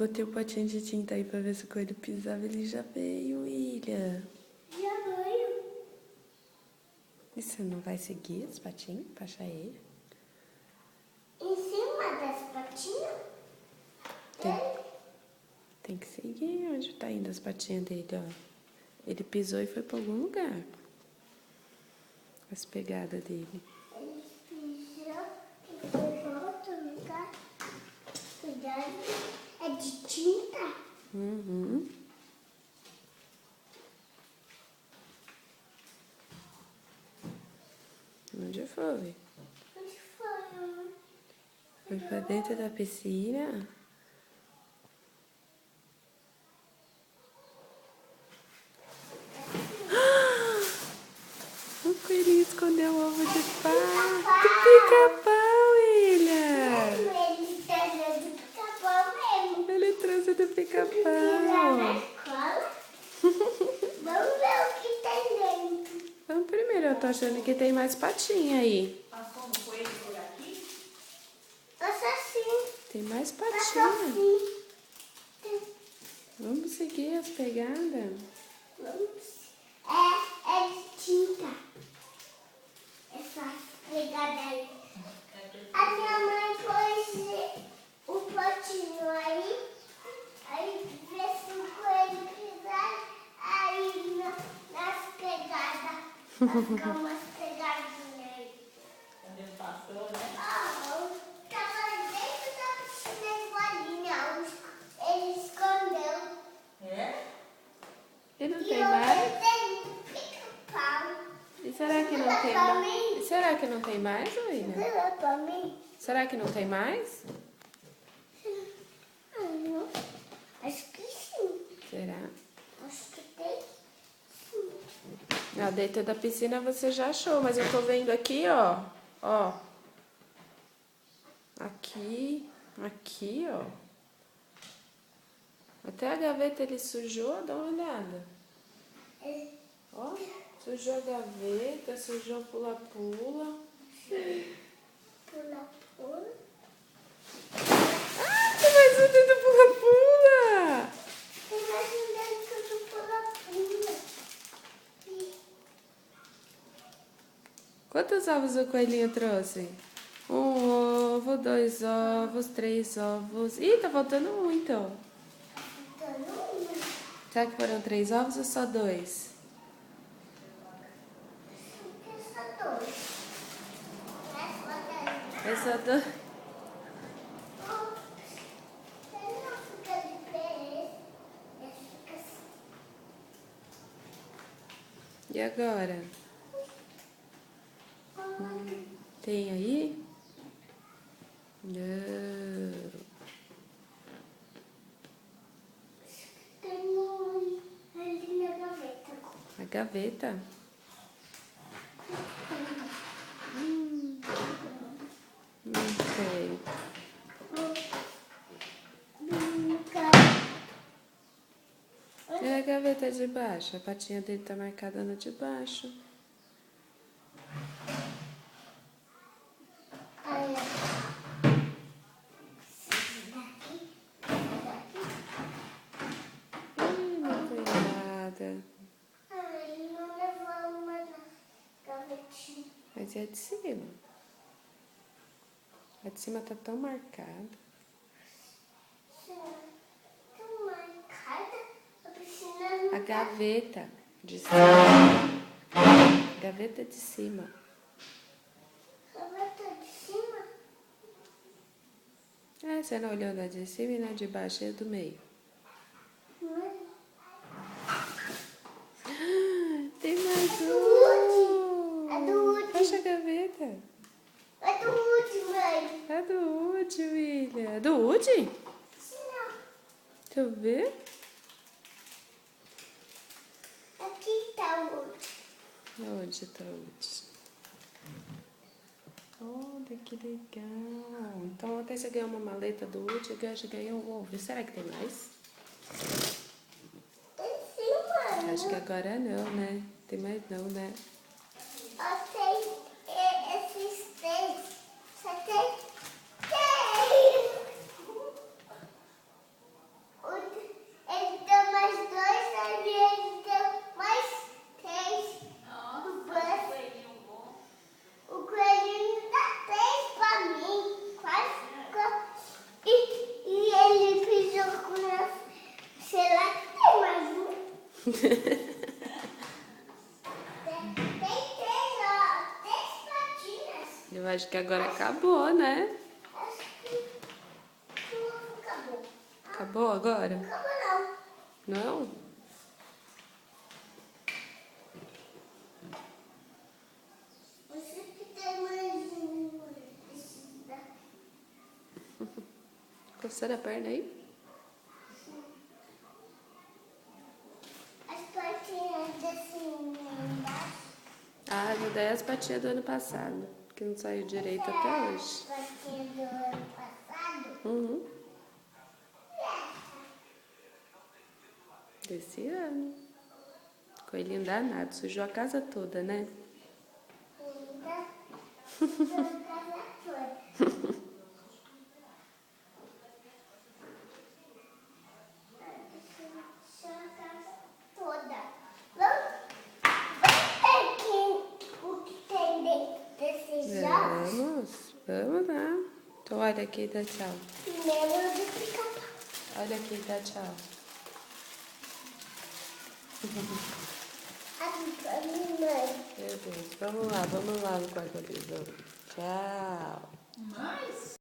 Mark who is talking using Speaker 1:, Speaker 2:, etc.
Speaker 1: botei o potinho de tinta aí pra ver se o coelho pisava. Ele já veio, William.
Speaker 2: Já veio.
Speaker 1: E você não vai seguir os patinhos pra achar ele?
Speaker 2: Em cima das patinhas?
Speaker 1: Tem que seguir onde tá indo as patinhas dele, ó. Ele pisou e foi pra algum lugar. As pegadas dele.
Speaker 2: Ele pisou e foi para outro lugar. Cuidado. É de tinta?
Speaker 1: Uhum. Onde foi?
Speaker 2: Onde foi, mãe?
Speaker 1: Foi pra dentro da piscina? O coelhinho escondeu o ovo de pau. Do pica-pau, William.
Speaker 2: Ele tá de pica-pau mesmo.
Speaker 1: Ele trouxe do
Speaker 2: Lá na
Speaker 1: pica-pau.
Speaker 2: escola. Vamos ver o que tem dentro.
Speaker 1: Então, primeiro, eu tô achando que tem mais patinha aí.
Speaker 3: Passou um coelho por aqui?
Speaker 2: Assassino.
Speaker 1: Tem mais
Speaker 2: Passou
Speaker 1: patinha.
Speaker 2: sim.
Speaker 1: Vamos seguir as pegadas.
Speaker 2: Vamos. É de tinta. Essa pegada aí. A minha mãe pôs o potinho aí. Aí vê se o coelho pisar. Aí nas pegadas. Vai ficar umas pegadinhas aí.
Speaker 3: Quando ele passou, né?
Speaker 2: Tava dentro da piscina igualinha. Ele escondeu.
Speaker 3: É?
Speaker 1: E não
Speaker 2: E
Speaker 1: tem
Speaker 2: eu
Speaker 1: mais?
Speaker 2: tenho pica-pau.
Speaker 1: E será que não tem mais? E será que não tem mais, William?
Speaker 2: Vira pra mim.
Speaker 1: Será que não tem mais?
Speaker 2: Não. Acho que sim.
Speaker 1: Será?
Speaker 2: Acho que tem sim.
Speaker 1: Não, dentro da piscina você já achou, mas eu tô vendo aqui, ó. Ó. Aqui, aqui, ó. Até a gaveta ele sujou, dá uma olhada. Ó, sujou a gaveta, sujou o pula-pula.
Speaker 2: Pula, pula.
Speaker 1: Ah, tem mais um dentro do pula-pula!
Speaker 2: Tem mais um dentro do pula, pula.
Speaker 1: Quantos ovos o coelhinho trouxe? Um ovo, 2 ovos, 3 ovos. Ih, tá faltando um então.
Speaker 2: Dando uma.
Speaker 1: Será que foram 3 ovos ou só 2?
Speaker 2: Essa dois. Essa daí.
Speaker 1: É só 2.
Speaker 2: Ele não fica de pé. Ele fica assim.
Speaker 1: E agora? Tem aí? Não.
Speaker 2: Tem um ali na gaveta.
Speaker 1: A gaveta? Não sei. E a gaveta de baixo? A patinha dele tá marcada no de baixo.
Speaker 2: Aí,
Speaker 1: Não foi nada.
Speaker 2: aí não levou uma na gavetinha.
Speaker 1: Mas é de cima. A de cima tá tão marcada.
Speaker 2: Tão marcada. A piscina
Speaker 1: A
Speaker 2: não
Speaker 1: gaveta de cima. Gaveta de cima.
Speaker 2: gaveta de cima.
Speaker 1: É, você não olhou na de cima e na de baixo e a do meio. Tem mais um!
Speaker 2: É do Woody.
Speaker 1: Fecha a gaveta.
Speaker 2: É do último, mãe.
Speaker 1: É do Woody, William. É do Woody?
Speaker 2: Não.
Speaker 1: Deixa eu ver.
Speaker 2: Aqui tá o último.
Speaker 1: Onde tá o Woody? Olha que legal. Então ontem você ganhou uma maleta do Woody e hoje ganhou um ovo. Será que tem mais?
Speaker 2: Tem sim, mãe.
Speaker 1: Acho que agora não, né? Tem mais não, né?
Speaker 2: Só tem esses três. Só tem três. três patinhas.
Speaker 1: Eu acho que agora acabou, né?
Speaker 2: Acho que não acabou.
Speaker 1: Acabou agora?
Speaker 2: Acabou não.
Speaker 1: Não?
Speaker 2: Você que tem mais um. Precisa.
Speaker 1: Coçando a perna aí?
Speaker 2: As patinhas assim embaixo.
Speaker 1: Ah, eu dei as patinhas do ano passado, que não saiu direito até hoje.
Speaker 2: As patinhas do ano passado.
Speaker 1: Uhum. Desse ano. Coelhinho danado, sujou a casa toda, né?
Speaker 2: Ainda. Sua casa toda. Sua casa toda. Vamos ver o que tem dentro desses jogos?
Speaker 1: Vamos lá. Então olha aqui, dá tchau.
Speaker 2: Primeiro do pica-pau.
Speaker 1: Olha aqui, dá tchau.
Speaker 2: Aqui pra minha mãe.
Speaker 1: Meu Deus, vamos lá no quarto da visão. Tchau.
Speaker 3: Mais?